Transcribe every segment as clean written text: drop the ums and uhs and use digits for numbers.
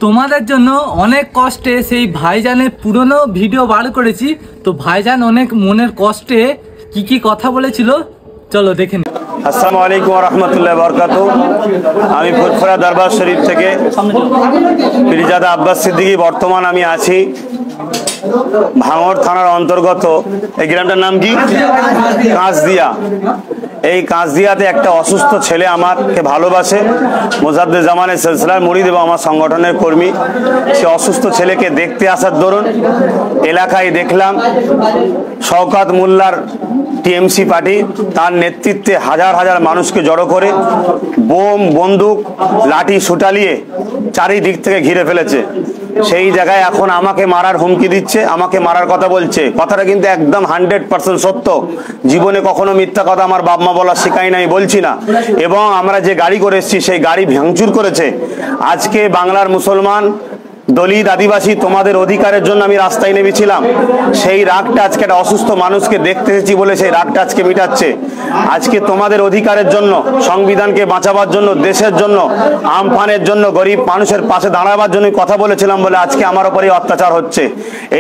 তোমাদের জন্য অনেক কষ্টে সেই ভাইজানের পুরনো ভিডিও বার করেছি। তো ভাইজান অনেক মনের কষ্টে কি কথা বলেছিল চলো দেখে নিই। আসসালামু আলাইকুম ওয়া রাহমাতুল্লাহি ওয়া বারাকাতুহু। আমি ফুরফুরা দরবার শরীফ থেকে পীরজাদা আব্বাস সিদ্দিকী। বর্তমান আমি আছি ভাঙড় থানার অন্তর্গত এই গ্রামটার নাম কি কাঁচদিয়া। এই কাঁচদিয়াতে একটা অসুস্থ ছেলে আমাকে ভালোবাসে, মোজাদ্দেদ জামানের সিলসিলার মুরিদ এবং আমার সংগঠনের কর্মী। সে অসুস্থ ছেলেকে দেখতে আসার দরুন এলাকায় দেখলাম শওকত মোল্লার টিএমসি পার্টি তার নেতৃত্বে হাজার হাজার মানুষকে জড়ো করে বোম বন্দুক লাঠি সুটালিয়ে চারিদিক থেকে ঘিরে ফেলেছে। সেই জায়গায় এখন আমাকে মারার হুমকি দিচ্ছে, আমাকে মারার কথা বলছে। কথাটা কিন্তু একদম 100% সত্য। জীবনে কখনো মিথ্যা কথা আমার বাপ মা বলা শেখাই নাই, বলছি না। এবং আমরা যে গাড়ি করে এসেছি সেই গাড়ি ভাঙচুর করেছে। আজকে বাংলার মুসলমান দলিত আদিবাসী তোমাদের অধিকারের জন্য আমি রাস্তায় নেমেছিলাম। সেই রাগটা আজকে একটা অসুস্থ মানুষকে দেখতে এসেছি বলে সেই রাগটা আজকে মিটাচ্ছে। আজকে তোমাদের অধিকারের জন্য, সংবিধানকে বাঁচাবার জন্য, দেশের জন্য, আমফানের জন্য, গরিব মানুষের পাশে দাঁড়াবার জন্য কথা বলেছিলাম বলে আজকে আমার উপরে অত্যাচার হচ্ছে।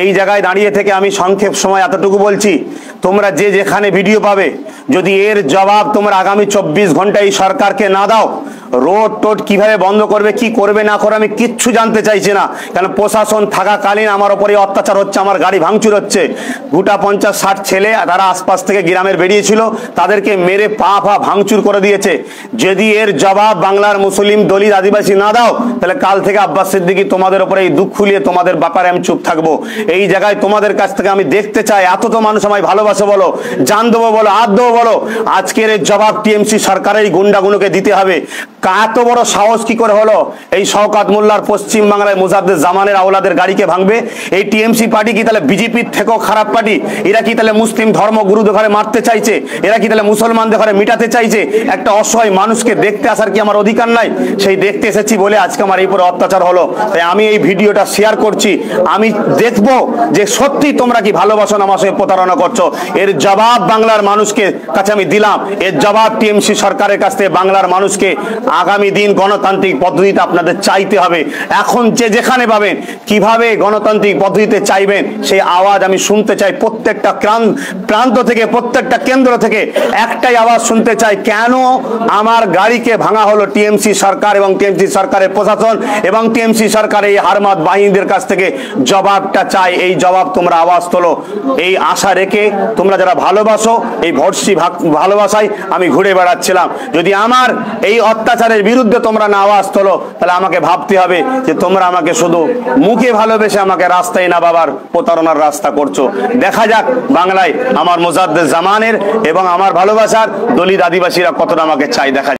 এই জায়গায় দাঁড়িয়ে থেকে আমি সংক্ষেপ সময় এতটুকু বলছি, তোমরা যে যেখানে ভিডিও পাবে যদি এর জবাব তোমরা আগামী 24 ঘন্টা এই সরকারকে না দাও, রোড টোড কিভাবে বন্ধ করবে, কি করবে না করে আমি কিচ্ছু জানতে চাইছি না। কারণ প্রশাসন থাকাকালীন আমার উপরে অত্যাচার হচ্ছে, আমার গাড়ি ভাঙচুর হচ্ছে। গোটা 50-60 ছেলে তারা আশপাশ থেকে গ্রামের বেরিয়েছিল, তাদেরকে মেরে পা ভাঙচুর করে দিয়েছে। যদি এর জবাব বাংলার মুসলিম দলিত আদিবাসী না দাও, তাহলে কাল থেকে আব্বাস সিদ্দিকী তোমাদের উপরে এই দুঃখ খুলিয়ে তোমাদের ব্যাপারে আমি চুপ থাকবো। এই জায়গায় তোমাদের কাছ থেকে আমি দেখতে চাই, এত তো মানুষ আমায় ভালোবাসো বলো, জান দেবো বলো, হাত দেবো বলো, আজকের এর জবাব টিএমসি সরকারের গুন্ডাগুলোকে দিতে হবে। এত বড় সাহস কি করে হলো এই শওকত মোল্লার পশ্চিম বাংলায় মোজাদ্দেদ জামানের আওলাদের গাড়িকে ভাঙবে? এই টিএমসি পার্টি কি তাহলে বিজেপির থেকেও খারাপ পার্টি? এরা কি তাহলে মুসলিম ধর্মগুরুদের ঘরে মারতে চাইছে? এরা কি তাহলে মুসলমানদের ঘরে মিটাতে চাইছে? একটা অসহায় মানুষকে দেখতে আসার কি আমার অধিকার নাই? সেই দেখতে এসেছি বলে আজকে আমার এই উপরে অত্যাচার হলো। তাই আমি এই ভিডিওটা শেয়ার করছি। আমি দেখবো যে সত্যি তোমরা কি ভালোবাসো না আমার সঙ্গে প্রতারণা করছো। এর জবাব বাংলার মানুষকে কাছে আমি দিলাম। এর জবাব টিএমসি সরকারের কাছ থেকে বাংলার মানুষকে আগামী দিন গণতান্ত্রিক পদ্ধতিতে আপনাদের চাইতে হবে। এখন যে যেখানে পাবেন কিভাবে গণতান্ত্রিক পদ্ধতিতে চাইবেন সেই আওয়াজ আমি শুনতে চাই। প্রত্যেকটা প্রান্ত থেকে, প্রত্যেকটা কেন্দ্র থেকে একটাই আওয়াজ শুনতে চাই, কেন আমার গাড়িকে ভাঙা হলো? টিএমসি সরকার এবং টিএমসি সরকারের প্রশাসন এবং টিএমসি সরকার এই হারমাত বাহিনীদের কাছ থেকে জবাবটা চাই। এই জবাব তোমরা আওয়াজ তোলো, এই আশা রেখে তোমরা যারা ভালোবাসো, এই ভর্সি ভালোবাসায় আমি ঘুরে বেড়াচ্ছিলাম। যদি আমার এই অত্যাচারের বিরুদ্ধে তোমরা না আওয়াজ তোলো, তাহলে আমাকে ভাবতে হবে যে তোমরা আমাকে শুধু মুখে ভালোবেসে আমাকে রাস্তায় না বাবার প্রতারণার রাস্তা করছো। দেখা যাক বাংলায় আমার মোজাদ্দেদ জামানের এবং আমার ভালোবাসার দলিত আদিবাসীরা কতটা আমাকে চাই, দেখা